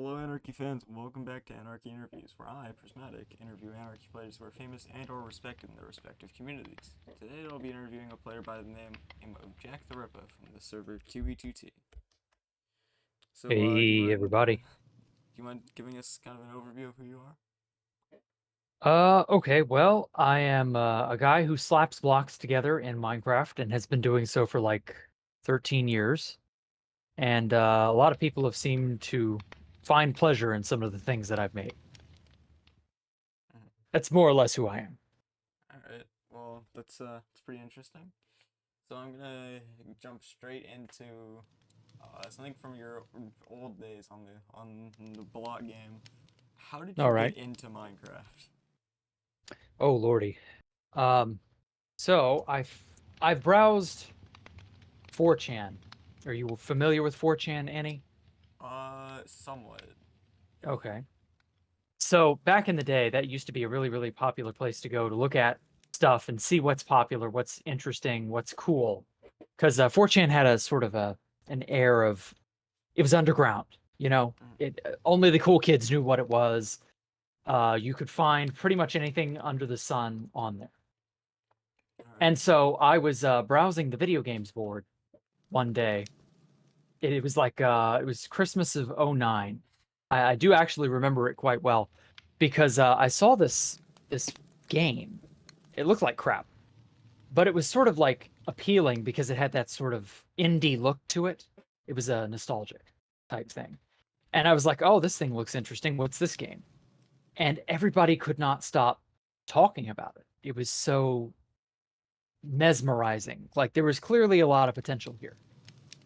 Hello, Anarchy fans, and welcome back to Anarchy Interviews, where I, Prismatic, interview Anarchy players who are famous and/or respected in their respective communities. Today, I'll be interviewing a player by the name of Jacktherippa from the server 2v2t. So, Hey everybody. do you mind giving us kind of an overview of who you are? Okay, well, I am a guy who slaps blocks together in Minecraft and has been doing so for like 13 years. And a lot of people have seemed to find pleasure in some of the things that I've made. That's more or less who I am. Alright, well, that's pretty interesting. So, I'm gonna jump straight into something from your old days on the blog game. How did you All right. get into Minecraft? Oh lordy. Um, so I've browsed 4chan. Are you familiar with 4chan, Annie? Somewhat. Okay. So back in the day, that used to be a really, really popular place to go to look at stuff and see what's popular, what's interesting, what's cool. Because 4chan had a sort of an air of it was underground. You know, Mm. it only the cool kids knew what it was. You could find pretty much anything under the sun on there. Alright. And so I was browsing the video games board one day. It was like it was Christmas of '09. I do actually remember it quite well because I saw this game. It looked like crap, but it was sort of like appealing because it had that sort of indie look to it. It was a nostalgic type thing. And I was like, "Oh, this thing looks interesting. What's this game?" And everybody could not stop talking about it. It was so mesmerizing. Like there was clearly a lot of potential here.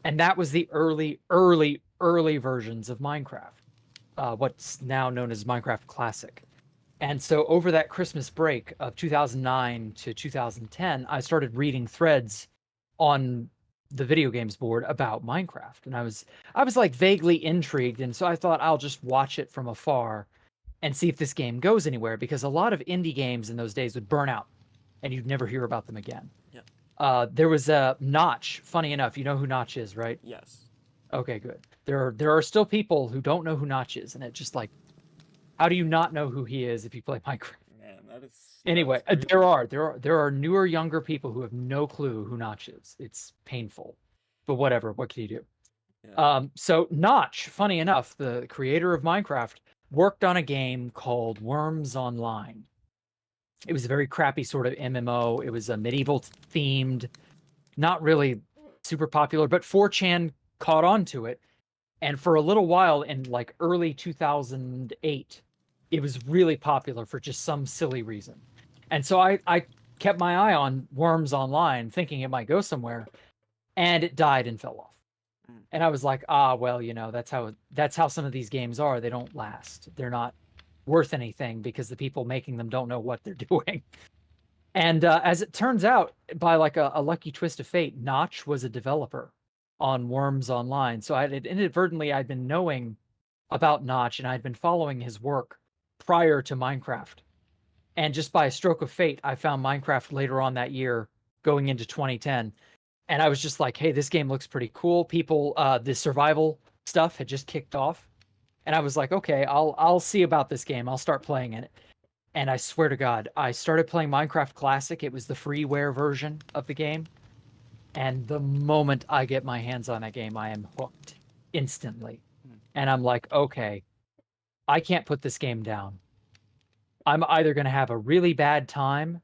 And that was the early versions of Minecraft, what's now known as Minecraft Classic. And so over that Christmas break of 2009 to 2010, I started reading threads on the video games board about Minecraft, and I was like vaguely intrigued, and so I thought I'll just watch it from afar and see if this game goes anywhere because a lot of indie games in those days would burn out and you'd never hear about them again. Yeah. There was a Notch. Funny enough, you know who Notch is, right? Yes. Okay, good. There are still people who don't know who Notch is, and it just like, how do you not know who he is if you play Minecraft? Man, that Anyway, is crazy. there are newer, younger people who have no clue who Notch is. It's painful, but whatever. What can you do? Yeah. So Notch, funny enough, the creator of Minecraft, worked on a game called Worms Online. It was a very crappy sort of MMO. It was a medieval themed, not really super popular, but 4chan caught on to it. And for a little while in like early 2008, it was really popular for just some silly reason. And so I kept my eye on Worms Online, thinking it might go somewhere, and it died and fell off. Mm. And I was like, ah, well, that's how some of these games are. They don't last. They're not worth anything because the people making them don't know what they're doing. And as it turns out, by like a lucky twist of fate, Notch was a developer on Worms Online. So I'd been knowing about Notch and I'd been following his work prior to Minecraft. And just by a stroke of fate, I found Minecraft later on that year, going into 2010. And I was just like, hey, this game looks pretty cool. The survival stuff had just kicked off. And I was like, okay, I'll see about this game. I'll start playing it. And I swear to God, I started playing Minecraft Classic. It was the freeware version of the game. And the moment I get my hands on that game, I am hooked instantly. Mm. And I'm like, okay, I can't put this game down. I'm either going to have a really bad time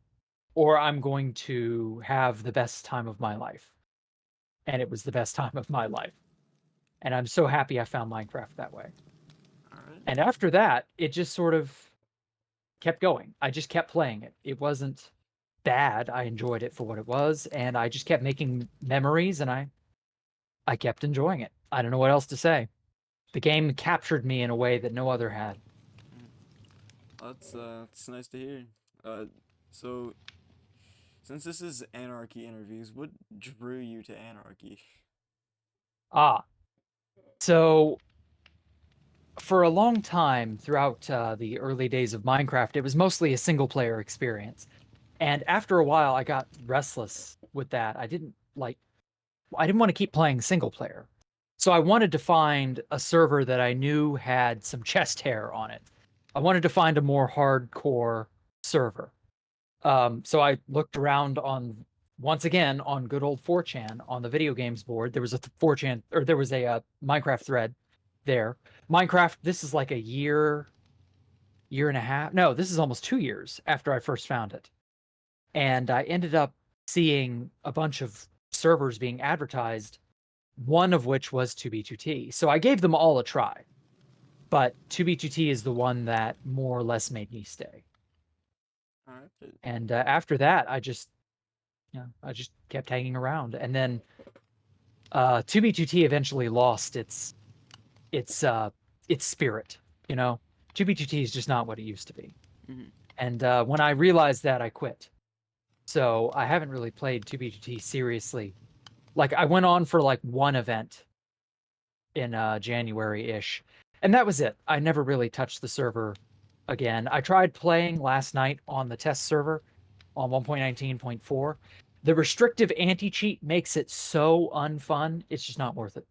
or I'm going to have the best time of my life. And it was the best time of my life. And I'm so happy I found Minecraft that way. Alright. And after that, it just sort of kept going. I just kept playing it. It wasn't bad. I enjoyed it for what it was, and I just kept making memories, and I kept enjoying it. I don't know what else to say. The game captured me in a way that no other had. Mm. That's nice to hear. Uh, so since this is Anarchy interviews, what drew you to Anarchy? Ah, so for a long time throughout the early days of Minecraft, it was mostly a single player experience. And after a while, I got restless with that. I didn't want to keep playing single player. So I wanted to find a server that I knew had some chest hair on it. I wanted to find a more hardcore server. So I looked around on, once again, on good old 4chan on the video games board. There was a 4chan, or there was a Minecraft thread there. Minecraft, this is like a year and a half. No, this is almost 2 years after I first found it. And I ended up seeing a bunch of servers being advertised, one of which was 2B2T. So I gave them all a try, but 2B2T is the one that more or less made me stay. All right. And after that, I just kept hanging around. And then 2B2T eventually lost its spirit. 2B2T is just not what it used to be. Mm-hmm. And when I realized that, I quit. So I haven't really played 2B2T seriously. Like, I went on for like one event in January-ish, and that was it. I never really touched the server again. I tried playing last night on the test server on 1.19.4. The restrictive anti-cheat makes it so unfun. It's just not worth it.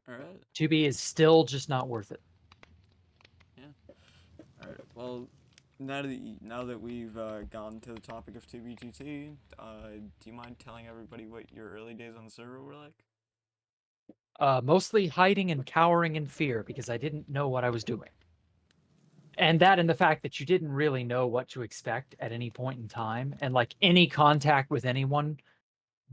All right. 2B is still just not worth it. Yeah. All right. Well, now that we've gone to the topic of 2B2T, do you mind telling everybody what your early days on the server were like? Mostly hiding and cowering in fear because I didn't know what I was doing. And the fact that you didn't really know what to expect at any point in time. And like any contact with anyone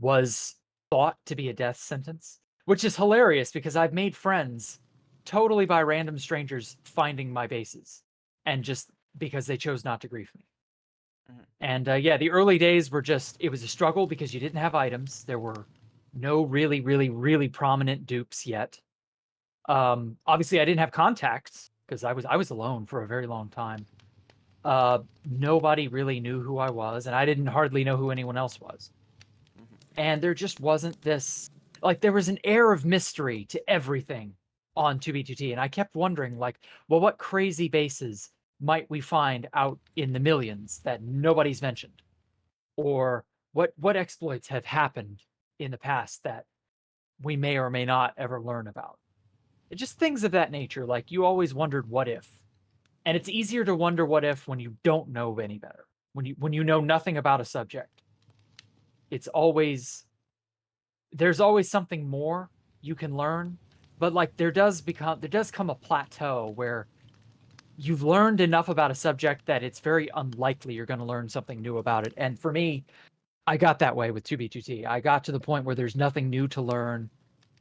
was thought to be a death sentence, which is hilarious because I've made friends totally by random strangers finding my bases and just because they chose not to grief me. Mm-hmm. And yeah, the early days were it was a struggle because you didn't have items. There were no really, really, really prominent dupes yet. Obviously I didn't have contacts because I was alone for a very long time. Nobody really knew who I was, and I didn't hardly know who anyone else was. Mm-hmm. And there just wasn't this, like, there was an air of mystery to everything on 2B2T, and I kept wondering, like, well, what crazy bases might we find out in the millions that nobody's mentioned? Or what exploits have happened in the past that we may or may not ever learn about? Just things of that nature. Like, you always wondered what if. And it's easier to wonder what if when you don't know any better. When you know nothing about a subject. There's always something more you can learn, but like there does come a plateau where you've learned enough about a subject that it's very unlikely you're going to learn something new about it. And for me, I got that way with 2B2T. I got to the point where there's nothing new to learn.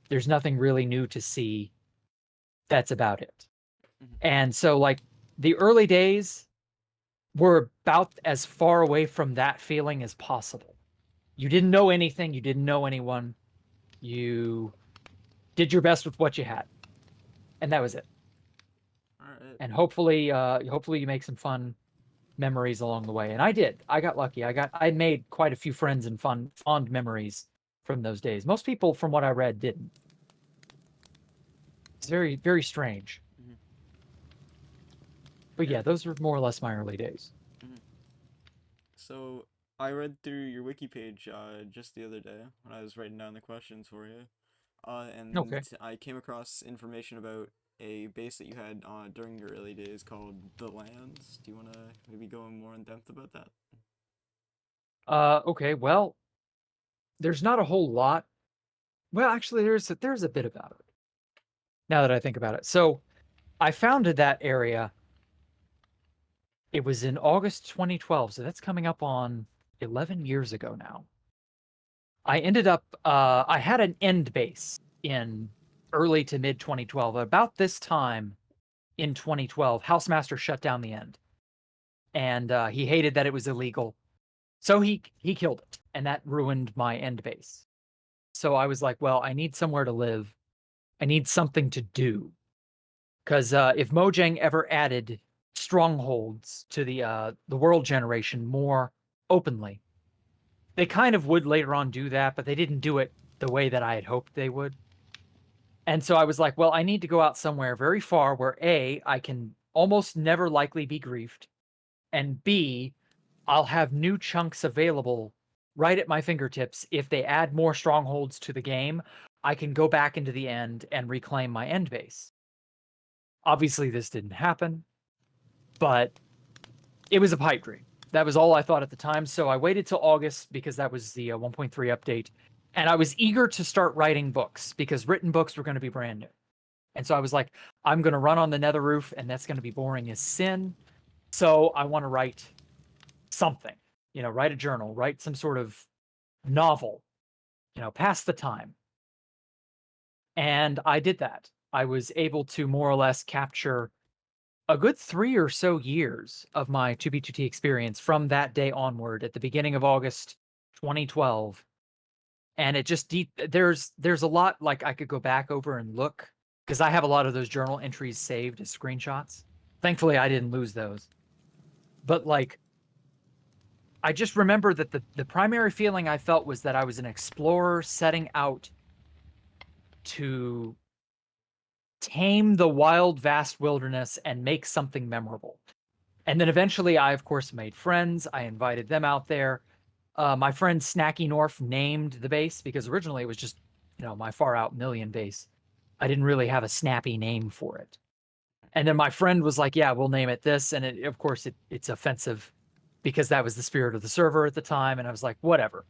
There's nothing really new to see. That's about it. Mm-hmm. And so like the early days were about as far away from that feeling as possible. You didn't know anything. You didn't know anyone. You did your best with what you had. And that was it. All right. And hopefully you make some fun memories along the way. And I did. I got lucky. I made quite a few friends and fond memories from those days. Most people, from what I read, didn't. It's very, very strange. Mm-hmm. But yeah, those were more or less my early days. Mm-hmm. So I read through your wiki page just the other day when I was writing down the questions for you, and Okay. I came across information about a base that you had during your early days called the Lands. Do you want to maybe go in more in depth about that? Okay. Well, there's not a whole lot. Well, actually, there's a bit about it. Now that I think about it. So I founded that area. It was in August 2012, so that's coming up on 11 years ago now. I ended up, I had an end base in early to mid 2012. About this time in 2012, Housemaster shut down the end, and he hated that it was illegal, so he killed it, and that ruined my end base. So I was like, well, I need somewhere to live. I need something to do, because if Mojang ever added strongholds to the world generation more openly, they kind of would later on do that, but they didn't do it the way that I had hoped they would. And so I was like, well, I need to go out somewhere very far where A, I can almost never likely be griefed, and B, I'll have new chunks available right at my fingertips if they add more strongholds to the game, I can go back into the end and reclaim my end base. Obviously, this didn't happen, but it was a pipe dream. That was all I thought at the time. So I waited till August because that was the 1.3 update. And I was eager to start writing books because written books were going to be brand new. And so I was like, I'm going to run on the nether roof, and that's going to be boring as sin. So I want to write something, write a journal, write some sort of novel, pass the time. And I did that. I was able to more or less capture a good 3 or so years of my 2B2T experience from that day onward at the beginning of August 2012. And it just there's a lot like I could go back over and look because I have a lot of those journal entries saved as screenshots. Thankfully, I didn't lose those. But like, I just remember that the primary feeling I felt was that I was an explorer setting out to tame the wild, vast wilderness and make something memorable. And then eventually I, of course, made friends. I invited them out there. My friend Snacky North named the base because originally it was just, my far out million base. I didn't really have a snappy name for it. And then my friend was like, yeah, we'll name it this. And of course it's offensive because that was the spirit of the server at the time. And I was like, whatever.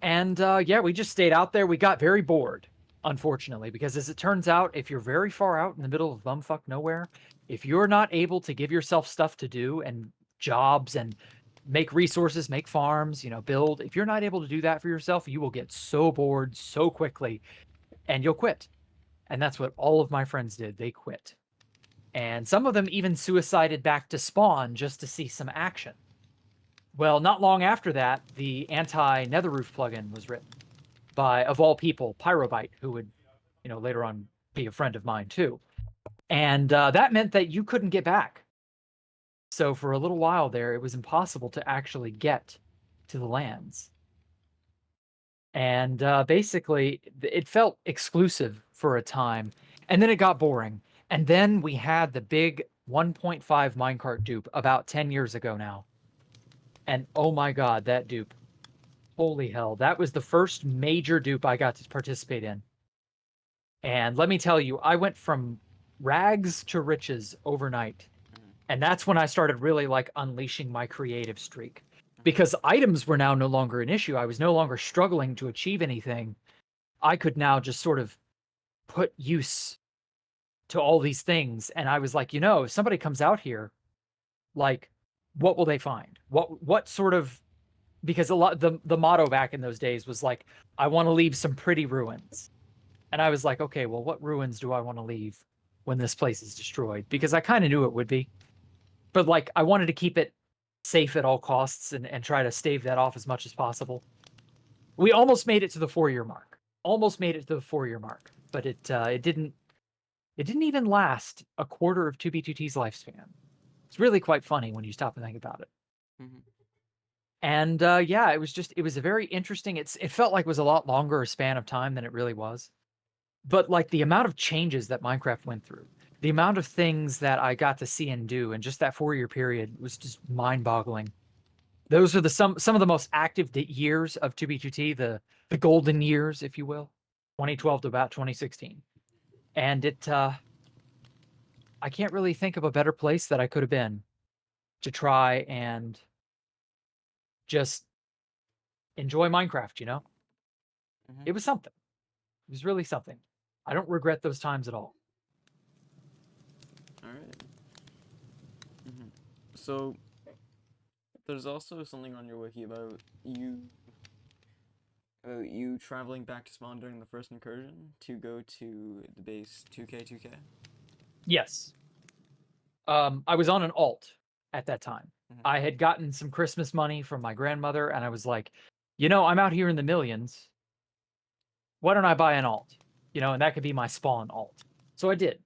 And yeah, we just stayed out there. We got very bored, unfortunately, because as it turns out, if you're very far out in the middle of bumfuck nowhere, if you're not able to give yourself stuff to do and jobs and make resources, make farms, build, if you're not able to do that for yourself, you will get so bored so quickly and you'll quit. And that's what all of my friends did. They quit. And some of them even suicided back to spawn just to see some action. Well, not long after that, the anti-netherroof plugin was written by, of all people, Pyrobyte, who would, later on be a friend of mine too. And that meant that you couldn't get back. So for a little while there, it was impossible to actually get to the lands. And basically, it felt exclusive for a time. And then it got boring. And then we had the big 1.5 minecart dupe about 10 years ago now. And oh my God, that dupe. Holy hell. That was the first major dupe I got to participate in. And let me tell you, I went from rags to riches overnight. And that's when I started really like unleashing my creative streak. Because items were now no longer an issue. I was no longer struggling to achieve anything. I could now just sort of put use to all these things. And I was like, if somebody comes out here, like, what will they find? What sort of, because a lot, the motto back in those days was like, I want to leave some pretty ruins. And I was like, okay, well, what ruins do I want to leave when this place is destroyed? Because I kind of knew it would be. But like, I wanted to keep it safe at all costs and try to stave that off as much as possible. We almost made it to the 4-year mark. But it didn't even last a quarter of 2B2T's lifespan. It's really quite funny when you stop and think about it. Mm-hmm. And yeah, it was a very interesting, it felt like it was a lot longer a span of time than it really was. But like the amount of changes that Minecraft went through, the amount of things that I got to see and do in just that 4-year period was just mind-boggling. Those are some of the most active years of 2B2T, the golden years, if you will, 2012 to about 2016. And I can't really think of a better place that I could have been to try and just enjoy Minecraft, Mm-hmm. It was something. It was really something. I don't regret those times at all. All right. Mm-hmm. So there's also something on your wiki about you traveling back to spawn during the first incursion to go to the base 2K. Yes. I was on an alt at that time. Mm-hmm. I had gotten some Christmas money from my grandmother, and I was like, I'm out here in the millions. Why don't I buy an alt? And that could be my spawn alt. So I did.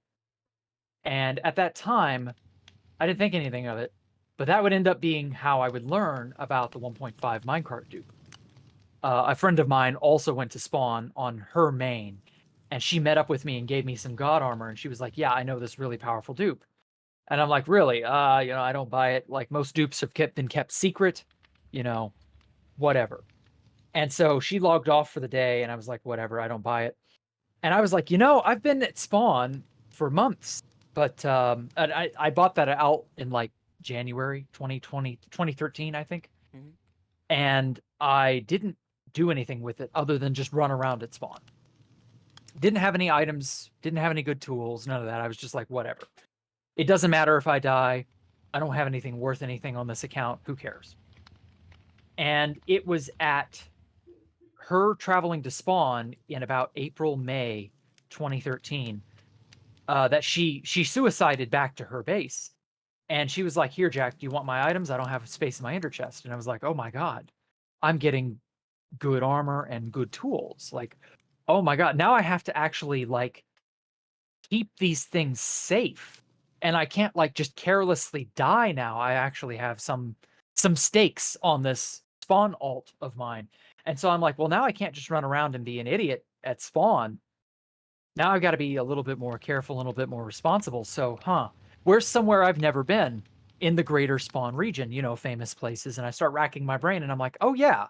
And at that time, I didn't think anything of it, but that would end up being how I would learn about the 1.5 minecart dupe. A friend of mine also went to spawn on her main, and she met up with me and gave me some god armor, and she was like, yeah, I know this really powerful dupe. And I'm like, really? I don't buy it. Like, most dupes have been kept secret, whatever. And so she logged off for the day, and I was like, whatever, I don't buy it. And I was like, you know, I've been at Spawn for months, but and I bought that out in like January 2020, 2013, I think. Mhm. And I didn't do anything with it other than just run around at Spawn. Didn't have any items, didn't have any good tools, none of that. I was just like, whatever. It doesn't matter if I die. I don't have anything worth anything on this account. Who cares? And it was at her traveling to Spawn in about April, May 2013 that she suicided back to her base. And she was like, here, Jack, do you want my items? I don't have space in my ender chest. And I was like, oh my God, I'm getting good armor and good tools. Like, oh my God, now I have to actually like keep these things safe. And I can't like just carelessly die now. I actually have some stakes on this Spawn alt of mine. And so I'm like, well, now I can't just run around and be an idiot at Spawn. Now I've got to be a little bit more careful, a little bit more responsible. So, where's somewhere I've never been in the greater Spawn region, you know, famous places? And I start racking my brain and I'm like, oh yeah,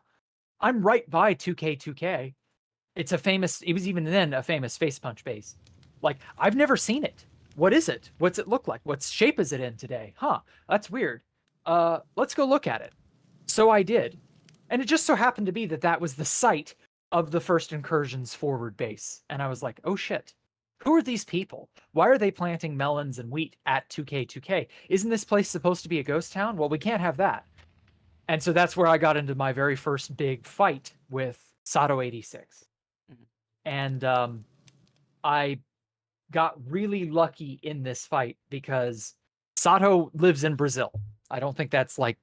I'm right by 2K2K. It's a famous, it was even then a famous face punch base. Like, I've never seen it. What is it? What's it look like? What shape is it in today? That's weird. Let's go look at it. So I did. And it just so happened to be that that was the site of the first incursions forward base. And I was like, oh shit. Who are these people? Why are they planting melons and wheat at 2K2K? Isn't this place supposed to be a ghost town? Well, we can't have that. And so that's where I got into my very first big fight with Sato 86. Mhm. And I got really lucky in this fight because Sato lives in Brazil. I don't think that's like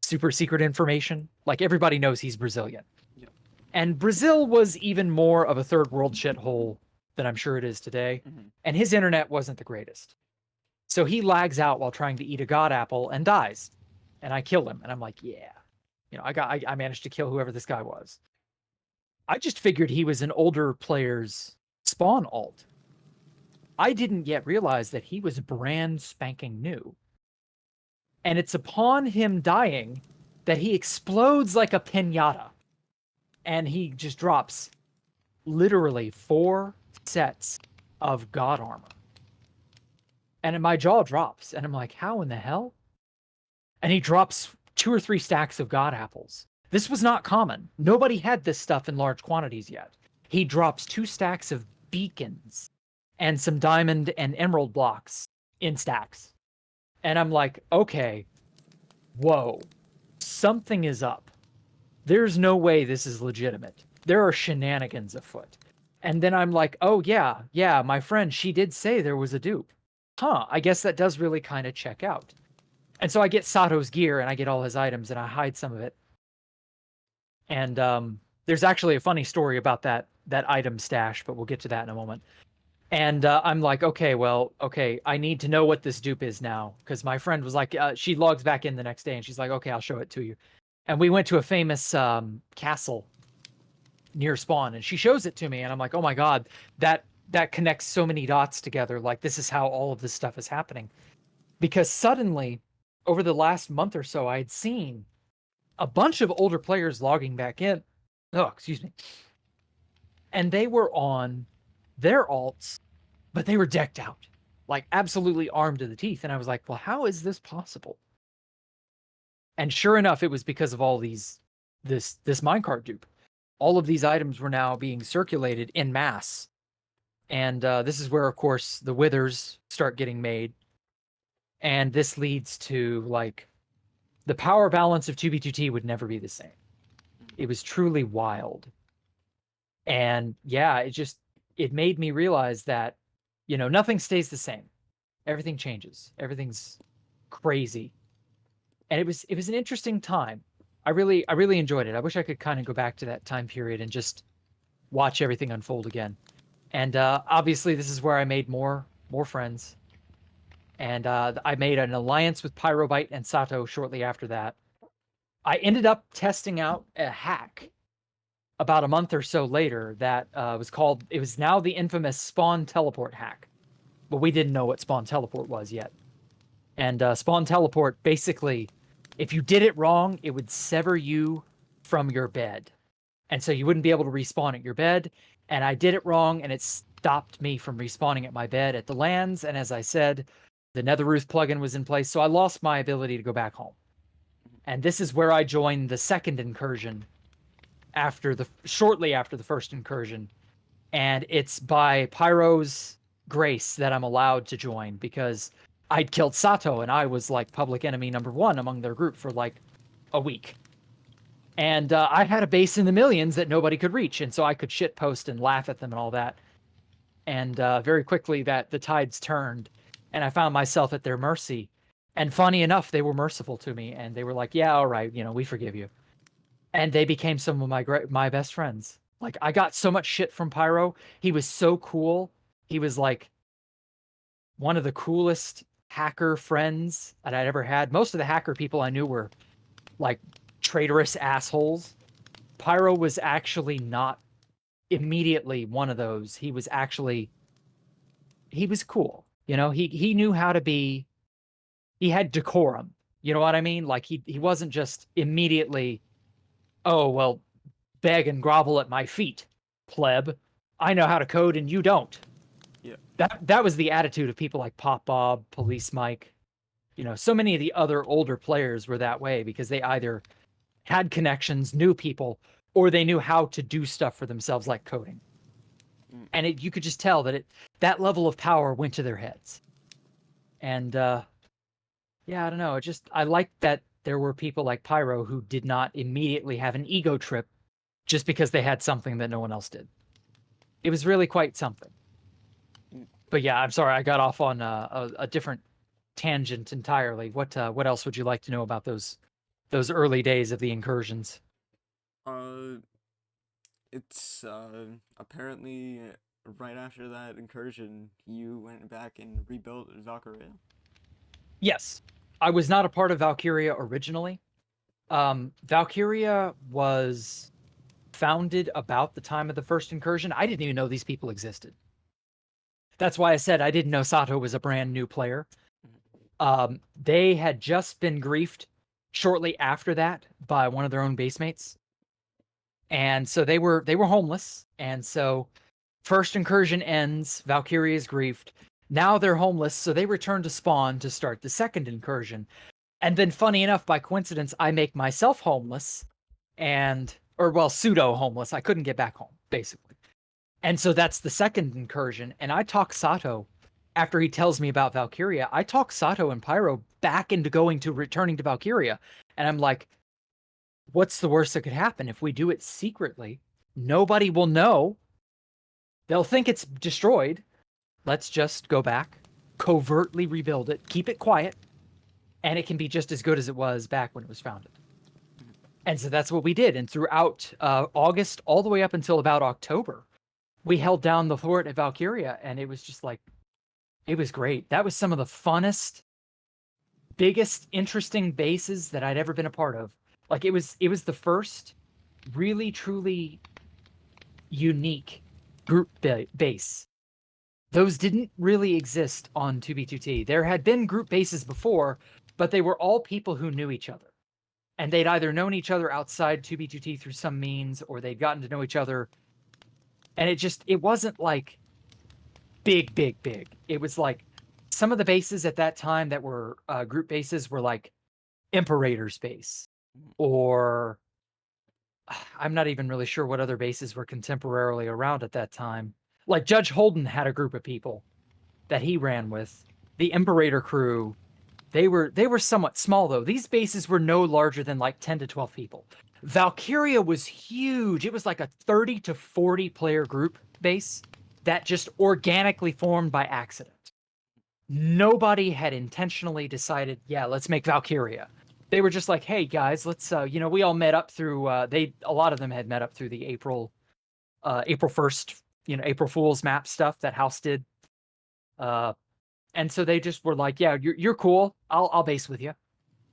super secret information. Like everybody knows he's Brazilian. Yep. And Brazil was even more of a third world shithole than I'm sure it is today. Mhm. And his internet wasn't the greatest. So he lags out while trying to eat a god apple and dies. And I kill him. And I'm like, yeah. You know, I managed to kill whoever this guy was. I just figured he was an older player's Spawn alt. I didn't yet realize that he was brand spanking new. And it's upon him dying that he explodes like a pinata. And he just drops literally 4 sets of god armor. And my jaw drops. And I'm like, how in the hell? And he drops 2 or 3 stacks of god apples. This was not common. Nobody had this stuff in large quantities yet. He drops 2 stacks of beacons and some diamond and emerald blocks in stacks. And I'm like, okay, whoa, something is up. There's no way this is legitimate. There are shenanigans afoot. And then I'm like, oh yeah, my friend, she did say there was a dupe. I guess that does really kind of check out. And so I get Sato's gear and I get all his items and I hide some of it. And there's actually a funny story about that item stash, but we'll get to that in a moment. And I'm like, okay, I need to know what this dupe is now. Because my friend was like, she logs back in the next day and she's like, okay, I'll show it to you. And we went to a famous castle near Spawn and she shows it to me. And I'm like, oh my God, that connects so many dots together. Like, this is how all of this stuff is happening. Because suddenly, over the last month or so, I had seen a bunch of older players logging back in. Oh, excuse me. And they were on their alts, but they were decked out, like absolutely armed to the teeth. And I was like, well, how is this possible? And sure enough, it was because of all this minecart dupe. All of these items were now being circulated in mass. And this is where, of course, the withers start getting made. And this leads to, like, the power balance of 2B2T would never be the same. It was truly wild. And yeah, it made me realize that, you know, nothing stays the same. Everything changes. Everything's crazy. And it was an interesting time. I really enjoyed it. I wish I could kind of go back to that time period and just watch everything unfold again. And obviously this is where I made more friends. And I made an alliance with Pyrobyte and Sato shortly after that. I ended up testing out a hack about a month or so later that it was now the infamous Spawn Teleport hack. But we didn't know what Spawn Teleport was yet. And Spawn Teleport, basically, if you did it wrong, it would sever you from your bed. And so you wouldn't be able to respawn at your bed. And I did it wrong, and it stopped me from respawning at my bed at the lands. And as I said, the Netherruth plugin was in place, so I lost my ability to go back home. And this is where I joined the second incursion shortly after the first incursion. And it's by Pyro's grace that I'm allowed to join, because I'd killed Sato and I was like public enemy #1 among their group for like a week. And I had a base in the millions that nobody could reach. And so I could shitpost and laugh at them and all that. And very quickly the tides turned and I found myself at their mercy. And funny enough, they were merciful to me and they were like, yeah, all right, we forgive you. And they became some of my best friends. Like, I got so much shit from Pyro. He was so cool. He was like one of the coolest hacker friends that I'd ever had. Most of the hacker people I knew were like traitorous assholes. Pyro was actually not immediately one of those. He was cool. He knew how to be, he had decorum. You know what I mean? Like he wasn't just immediately, oh, well, beg and grovel at my feet, pleb. I know how to code and you don't. Yeah. That was the attitude of people like Pop Bob, Police Mike. So many of the other older players were that way because they either had connections, knew people, or they knew how to do stuff for themselves like coding. And you could just tell that level of power went to their heads. And yeah, I don't know. I liked that there were people like Pyro who did not immediately have an ego trip just because they had something that no one else did. It was really quite something. But yeah, I'm sorry, I got off on a different tangent entirely. What else would you like to know about those early days of the incursions? It's apparently right after that incursion, you went back and rebuilt Valkyria. Yes, I was not a part of Valkyria originally. Valkyria was founded about the time of the first incursion. I didn't even know these people existed. That's why I said I didn't know Sato was a brand new player. They had just been griefed shortly after that by one of their own basemates. And so they were homeless. And so first incursion ends, Valkyria is griefed. Now they're homeless, so they return to spawn to start the second incursion. And then funny enough, by coincidence, I make myself homeless pseudo homeless. I couldn't get back home, basically. And so that's the second incursion. And I talk Sato, after he tells me about Valkyria, I talk Sato and Pyro back into returning to Valkyria. And I'm like, what's the worst that could happen? If we do it secretly, nobody will know. They'll think it's destroyed. Let's just go back, covertly rebuild it, keep it quiet, and it can be just as good as it was back when it was founded. And so that's what we did. And throughout August, all the way up until about October, we held down the fort at Valkyria, and it was just like, it was great. That was some of the funnest, biggest, interesting bases that I'd ever been a part of. Like, it was the first really, truly unique group base. Those didn't really exist on 2B2T. There had been group bases before, but they were all people who knew each other. And they'd either known each other outside 2B2T through some means, or they'd gotten to know each other. And it wasn't like big. It was like some of the bases at that time that were group bases were like Imperator's base, or I'm not even really sure what other bases were contemporarily around at that time. Like Judge Holden had a group of people that he ran with. The Imperator crew, they were somewhat small though. These bases were no larger than like 10 to 12 people. Valkyria was huge. It was like a 30 to 40 player group base that just organically formed by accident. Nobody had intentionally decided, yeah, let's make Valkyria. They were just like, hey guys, let's we all met up through a lot of them had met up through the April 1st, April Fool's map stuff that House did. And so they just were like, yeah, you're cool. I'll base with you.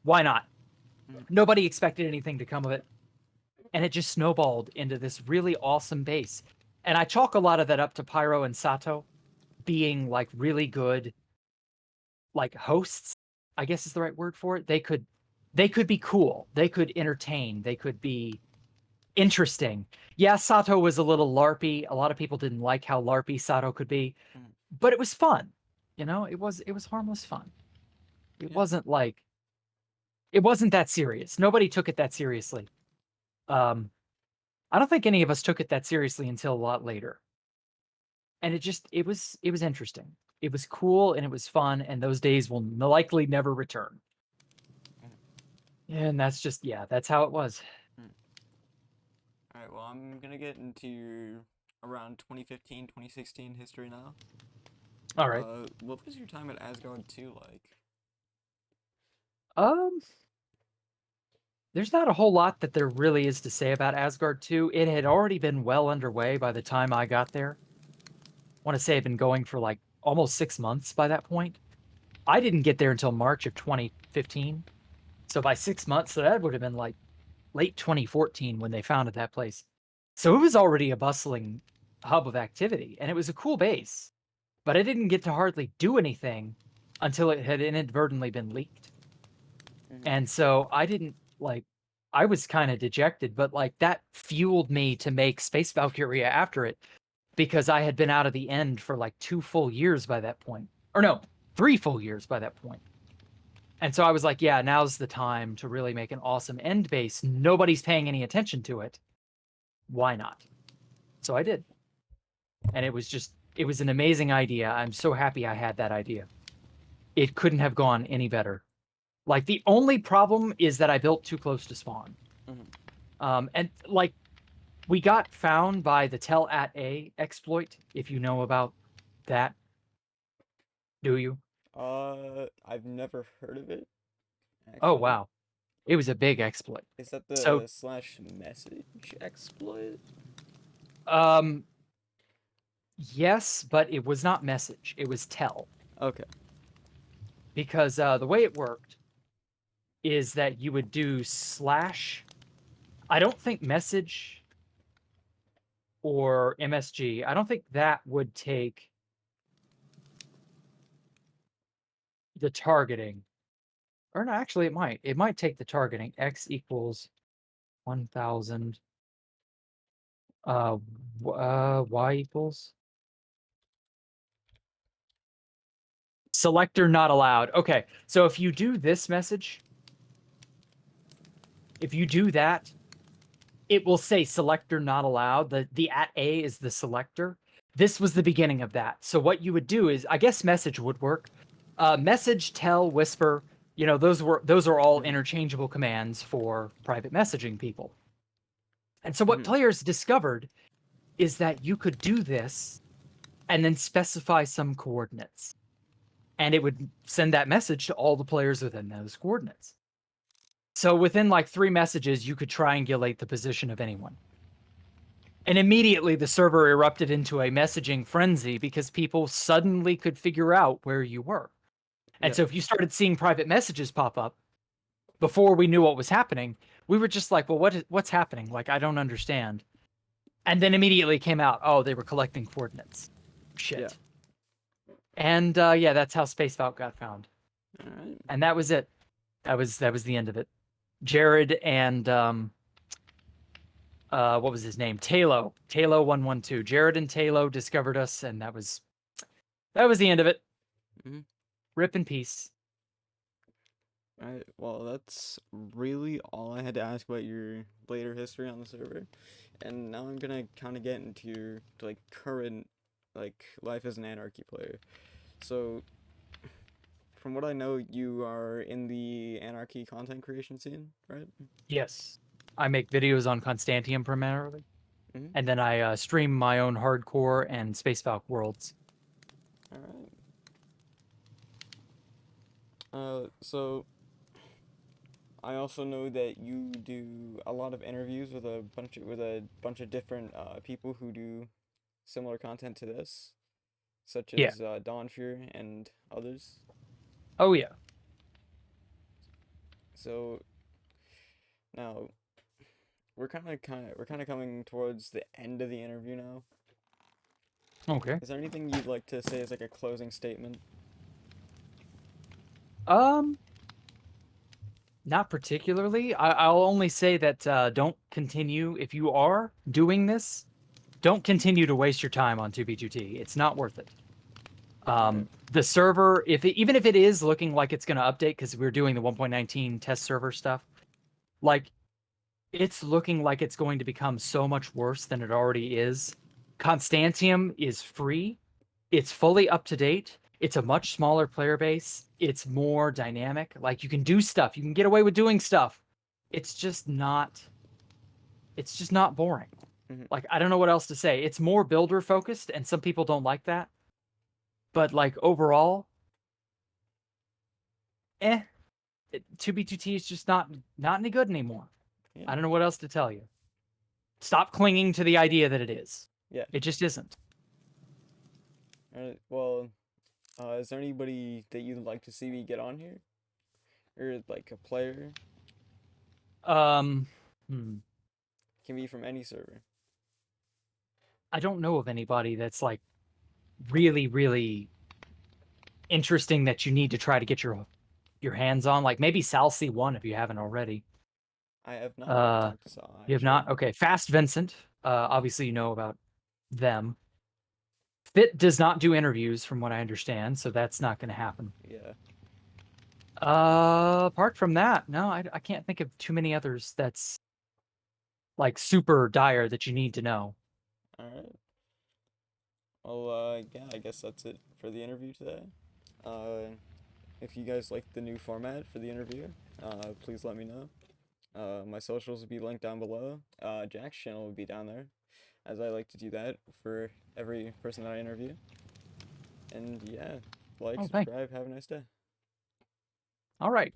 Why not? Nobody expected anything to come of it. And it just snowballed into this really awesome base. And I chalk a lot of that up to Pyro and Sato being like really good, like hosts, I guess is the right word for it. They could be cool. They could entertain. They could be interesting. Yeah, Sato was a little LARPy. A lot of people didn't like how LARPy Sato could be, but it was fun. You know, it was harmless fun. It Yeah. wasn't like it wasn't that serious. Nobody took it that seriously. I don't think any of us took it that seriously until a lot later. And it was interesting. It was cool and it was fun, and those days will likely never return. And that's just that's how it was. All right, well, I'm gonna get into around 2015, 2016 history now. All right. What was your time at Asgard 2 like? Um, there's not a whole lot that there really is to say about Asgard 2. It had already been well underway by the time I got there. I want to say it had been going for like almost 6 months by that point. I didn't get there until March of 2015. So by 6 months, so that would have been like late 2014 when they founded that place. So it was already a bustling hub of activity, and it was a cool base. But I didn't get to hardly do anything until it had inadvertently been leaked. And so I didn't I was kind of dejected, but like that fueled me to make Space Valkyria after it, because I had been out of the end for like 2 full years by that point. Or no, 3 full years by that point. And so I was like, yeah, now's the time to really make an awesome end base. Nobody's paying any attention to it. Why not? So I did. And it was an amazing idea. I'm so happy I had that idea. It couldn't have gone any better. Like, the only problem is that I built too close to spawn. And like, we got found by the Tell at A exploit, if you know about that. Do you? I've never heard of it, Oh, actually. wow. It was a big exploit. Is that So, the slash message exploit? um, yes, but it was not message. It was tell. Okay. Because the way it worked is that you would do slash. I don't think message or MSG, I don't think that would take the targeting. Or no, actually it might. It might take the targeting. X equals 1000. Y equals selector not allowed. Okay, so if you do this message, if you do that, it will say selector not allowed. The at A is the selector. This was the beginning of that. So what you would do is, I guess message would work. Message, tell, whisper, those are all interchangeable commands for private messaging people. And so what players discovered is that you could do this and then specify some coordinates. And it would send that message to all the players within those coordinates. So within like 3 messages, you could triangulate the position of anyone. And immediately the server erupted into a messaging frenzy because people suddenly could figure out where you were. And so if you started seeing private messages pop up before we knew what was happening, we were just like, well, what's happening? Like, I don't understand. And then immediately came out, oh, they were collecting coordinates. Shit. Yeah. And that's how Spacevalk got found. All right. And that was it. That was the end of it. Jared and what was his name? Talo 112. Jared and Talo discovered us, and that was the end of it. Rip in peace. Alright, well, that's really all I had to ask about your later history on the server. And now I'm gonna kind of get into your, current, life as an Anarchy player. So, from what I know, you are in the Anarchy content creation scene, right? Yes. I make videos on Constantium primarily. And then I stream my own hardcore and Spacevalk worlds. Alright. So, I also know that you do a lot of interviews with a bunch of different people who do similar content to this, such Yeah. as Dawn Fear and others. Oh yeah. So now we're kind of coming towards the end of the interview now. Okay. Is there anything you'd like to say as like a closing statement? Not particularly. I'll only say that don't continue if you are doing this. Don't continue to waste your time on 2B2T. It's not worth it. The server, even if it is looking like it's going to update because we're doing the 1.19 test server stuff, like it's looking like it's going to become so much worse than it already is. Constantium is free. It's fully up to date. It's a much smaller player base. It's more dynamic. Like you can do stuff. You can get away with doing stuff. It's just not boring. Mm-hmm. Like I don't know what else to say. It's more builder focused and some people don't like that. But like overall, 2B2T is just not any good anymore. Yeah. I don't know what else to tell you. Stop clinging to the idea that it is. Yeah. It just isn't. Well, is there anybody that you'd like to see me get on here, or like a player? Hmm. Can be from any server. I don't know of anybody that's like really, really interesting that you need to try to get your hands on. Like maybe Sal C1 if you haven't already. I have not. You have not? Okay. Fast Vincent. Obviously you know about them. Fit does not do interviews from what I understand, so that's not going to happen. Yeah. Apart from that, no, I can't think of too many others that's like super dire that you need to know. All right. Well, yeah, I guess that's it for the interview today. If you guys like the new format for the interview, please let me know. My socials will be linked down below. Jack's channel will be down there, as I like to do that for every person that I interview. And yeah, like, subscribe, have a nice day. All right.